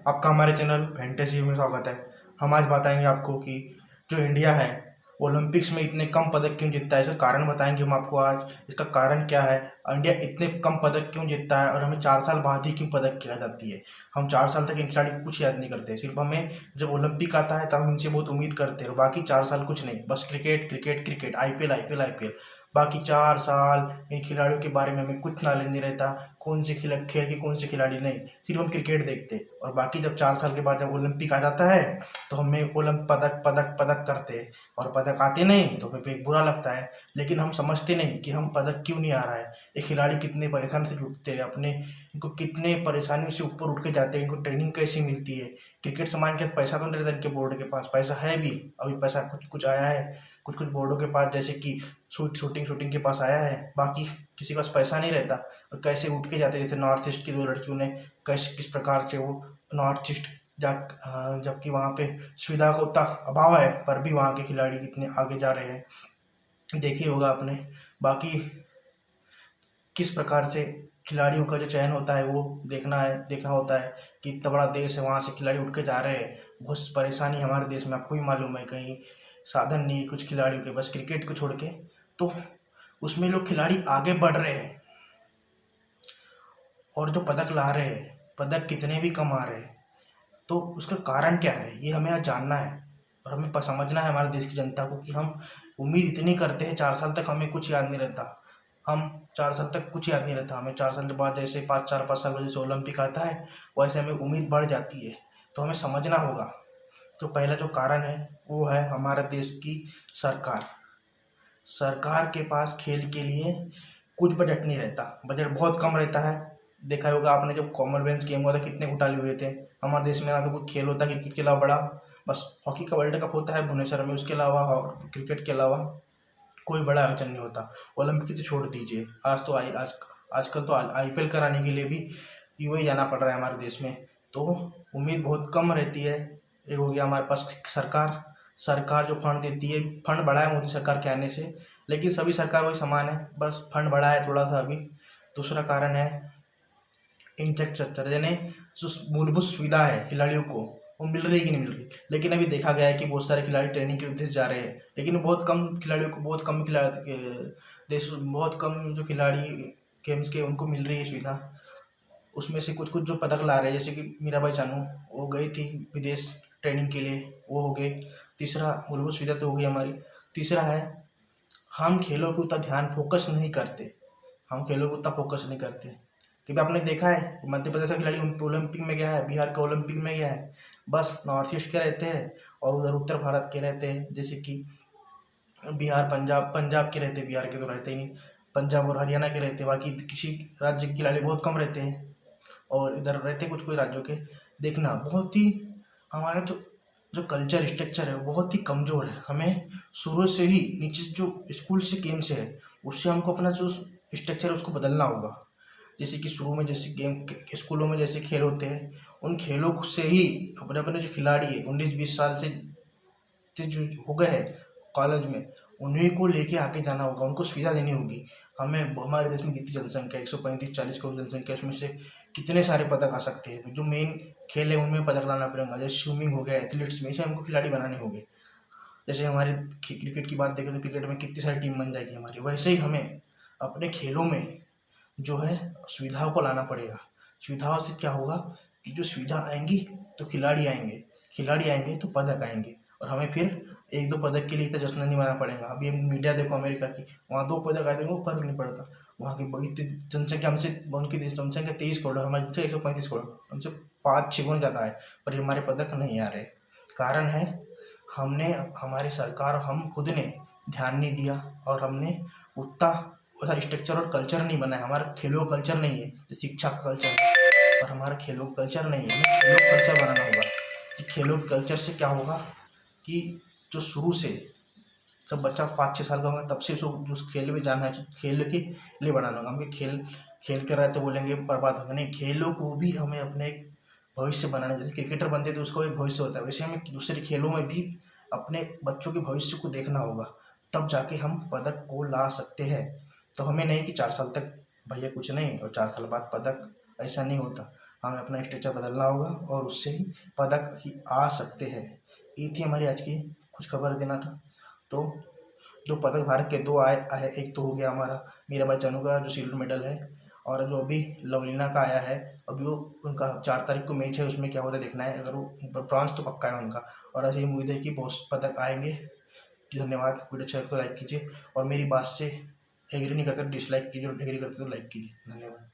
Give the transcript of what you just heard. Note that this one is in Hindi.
आपका हमारे चैनल फैंटेसी में स्वागत है। हम आज बताएंगे आपको कि जो इंडिया है ओलंपिक्स में इतने कम पदक क्यों जीतता है। इसका कारण बताएंगे हम आपको आज। इसका कारण क्या है, इंडिया इतने कम पदक क्यों जीतता है और हमें 4 साल बाद ही क्यों पदक खिलाई जाती है। हम 4 साल तक इन खिलाड़ी को कुछ याद नहीं करते, सिर्फ हमें जब ओलंपिक आता है तब हम इनसे बहुत उम्मीद करते हैं और बाकी 4 साल कुछ नहीं, बस cricket cricket cricket, IPL IPL IPL. बाकी 4 साल इन खिलाड़ियों के बारे में हमें कुछ नॉलेज नहीं रहता, कौन से खेल के कौन से खिलाड़ी नहीं, सिर्फ हम क्रिकेट देखते। और बाकी जब 4 साल के बाद जब ओलंपिक आ जाता है तो हमें पदक पदक पदक करते हैं और पदक आते नहीं तो हमें बुरा लगता है। लेकिन हम समझते नहीं कि हम पदक क्यों नहीं आ रहा है। ये खिलाड़ी कितने परेशान से जुटते हैं, अपने इनको कितने परेशानियों से ऊपर उठ के जाते हैं, इनको ट्रेनिंग कैसी मिलती है। क्रिकेट समान के पैसा तो नहीं रहता इनके बोर्ड के पास, पैसा है भी, अभी पैसा कुछ कुछ आया है कुछ कुछ बोर्डों के पास, जैसे कि शूटिंग के पास आया है, बाकी किसी के पास पैसा नहीं रहता। और कैसे उठ के जाते, जैसे नॉर्थ ईस्ट की 2 लड़कियों ने कैसे किस प्रकार से वो नॉर्थ ईस्ट जबकि वहाँ पे सुविधा का उतना अभाव है पर भी वहाँ के खिलाड़ी कितने आगे जा रहे हैं, देखिए होगा आपने। बाकी किस प्रकार से खिलाड़ियों का जो चयन होता है वो देखना होता है कि इतना बड़ा देश है, वहाँ से खिलाड़ी उठ के जा रहे हैं। बहुत परेशानी हमारे देश में, आपको भी मालूम है, कहीं साधन नहीं कुछ खिलाड़ियों के, बस क्रिकेट को छोड़ के। तो उसमें लोग खिलाड़ी आगे बढ़ रहे हैं और जो पदक ला रहे हैं, पदक कितने भी कमा रहे हैं, तो उसका कारण क्या है ये हमें आज जानना है। और हमें समझना है हमारे देश की जनता को कि हम उम्मीद इतनी करते हैं, 4 साल तक हमें कुछ याद नहीं रहता। हम 4 साल तक कुछ याद नहीं रहता, हमें 4 साल के बाद जैसे 5 साल बाद जैसे ओलंपिक आता है वैसे हमें उम्मीद बढ़ जाती है। तो हमें समझना होगा। तो पहला जो कारण है वो है हमारे देश की सरकार। सरकार के पास खेल के लिए कुछ बजट नहीं रहता, बजट बहुत कम रहता है। देखा होगा आपने, जब कॉमनवेल्थ गेम हुआ था कितने घोटाले हुए थे। हमारे देश में ना तो कोई खेल होता क्रिकेट के अलावा बड़ा, बस हॉकी का वर्ल्ड कप होता है भुवनेश्वर में, उसके अलावा और क्रिकेट के अलावा कोई बड़ा आयोजन नहीं होता। ओलंपिक तो छोड़ दीजिए, आजकल तो आईपीएल कराने के लिए भी यूएई जाना पड़ रहा है हमारे देश में। तो उम्मीद बहुत कम रहती है। एक हो गया हमारे पास सरकार जो फंड देती है, फंड बढ़ा है मोदी सरकार के आने से, लेकिन सभी सरकार वही समान है, बस फंड बढ़ा है थोड़ा सा अभी। दूसरा कारण है इंफ्रास्ट्रक्चर, यानी जो मूलभूत सुविधा है खिलाड़ियों को वो मिल रही कि नहीं मिल रही। लेकिन अभी देखा गया है कि बहुत सारे खिलाड़ी ट्रेनिंग के उद्देश्य जा रहे हैं, लेकिन बहुत कम खिलाड़ियों को, बहुत कम जो खिलाड़ी गेम्स के उनको मिल रही है सुविधा। उसमें से कुछ कुछ जो पदक ला रहे हैं, जैसे कि मीराबाई चानू वो गई थी विदेश ट्रेनिंग के लिए, वो हो गए। तीसरा मूलभूत सुविधा तो हो गई हमारी। तीसरा है हम खेलों पर उतना ध्यान फोकस नहीं करते, हम खेलों को उतना फोकस नहीं करते। क्योंकि आपने देखा है मध्य प्रदेश का खिलाड़ी ओलंपिक में गया है, बिहार का ओलंपिक में गया है, बस नॉर्थ ईस्ट के रहते हैं और उधर उत्तर भारत के रहते हैं, जैसे कि बिहार पंजाब के रहते हैं, बिहार के तो रहते ही नहीं, पंजाब और हरियाणा के रहते हैं। बाकी किसी राज्य के खिलाड़ी बहुत कम रहते हैं और इधर रहते कुछ कुछ राज्यों के। देखना बहुत ही हमारा जो कल्चर स्ट्रक्चर है वो बहुत ही कमज़ोर है। हमें शुरू से ही नीचे जो स्कूल से गेम से है उससे हमको अपना जो स्ट्रक्चर है उसको बदलना होगा। जैसे कि शुरू में जैसे गेम स्कूलों में जैसे खेल होते हैं, उन खेलों से ही अपने अपने जो खिलाड़ी है 19-20 साल से जो हो गए हैं कॉलेज में, उन्हीं को लेके आगे जाना होगा, उनको सुविधा देनी होगी। हमें हमारे देश में कितनी जनसंख्या, 135-140 करोड़ जनसंख्या, उसमें से कितने सारे पदक आ सकते हैं। जो मेन खेल है उनमें पदक लाना पड़ेगा, जैसे स्विमिंग हो गया, एथलीट्स में, इसे हमको खिलाड़ी बनाने होंगे। जैसे हमारे क्रिकेट की बात देखें तो क्रिकेट में कितनी सारी टीम बन जाएगी हमारी, वैसे ही हमें अपने खेलों में जो है सुविधाओं को लाना पड़ेगा। सुविधाओं से क्या होगा कि जो सुविधा आएंगी तो खिलाड़ी आएंगे तो पदक आएंगे और हमें फिर 1-2 पदक के लिए इतना जश्न नहीं मनाना पड़ेगा। अभी हम मीडिया देखो अमेरिका की, वहाँ 2 पदक आए थे वो फर्क नहीं पड़ता। वहाँ की बड़ी जनसंख्या हमसे, उनकी जनसंख्या 23 करोड़, हमारी जनसंख्या 135 करोड़, हमसे 5-6 गुना ज़्यादा है, पर हमारे पदक नहीं आ रहे। कारण है हमने, हमारी सरकार, हम खुद ने ध्यान नहीं दिया और हमने उतना वैसा स्ट्रक्चर और कल्चर नहीं बना है। हमारा खेलों का कल्चर नहीं है, शिक्षा का कल्चर है, पर हमारा खेलों का कल्चर नहीं है। हमें खेलों का कल्चर बनाना होगा कि खेलों के कल्चर से क्या होगा कि जो शुरू से जब बच्चा 5-6 साल का होगा तब से उसको जो खेल में जाना है, खेल के लिए बनाना होगा। हम खेल कर रहे तो बोलेंगे बर्बाद होगा, नहीं, खेलों को भी हमें अपने एक भविष्य बनाना है। जैसे क्रिकेटर बनते तो उसको एक भविष्य होता है, वैसे हमें दूसरे खेलों में भी अपने बच्चों के भविष्य को देखना होगा, तब जाके हम पदक को ला सकते हैं। तो हमें नहीं कि 4 साल तक भैया कुछ नहीं और 4 साल बाद पदक, ऐसा नहीं होता। हमें अपना स्ट्रक्चर बदलना होगा और उससे ही पदक ही आ सकते हैं। ये थी हमारी आज की कुछ खबर देना था। तो जो पदक भारत के दो आए आए, एक तो हो गया हमारा मीराबाई चानू का जो सिल्वर मेडल है, और जो अभी लवलीना का आया है, अभी वो उनका 4 तारीख को मैच है, उसमें क्या होता है देखना है। अगर वो ब्रॉन्ज तो पक्का है उनका, और ऐसे ही उम्मीद है कि बहुत पदक आएंगे। धन्यवाद। वीडियो अच्छा लगे तो लाइक कीजिए, और मेरी बात से एग्री नहीं करते तो डिसलाइक कीजिए, और एग्री करते तो लाइक कीजिए। धन्यवाद।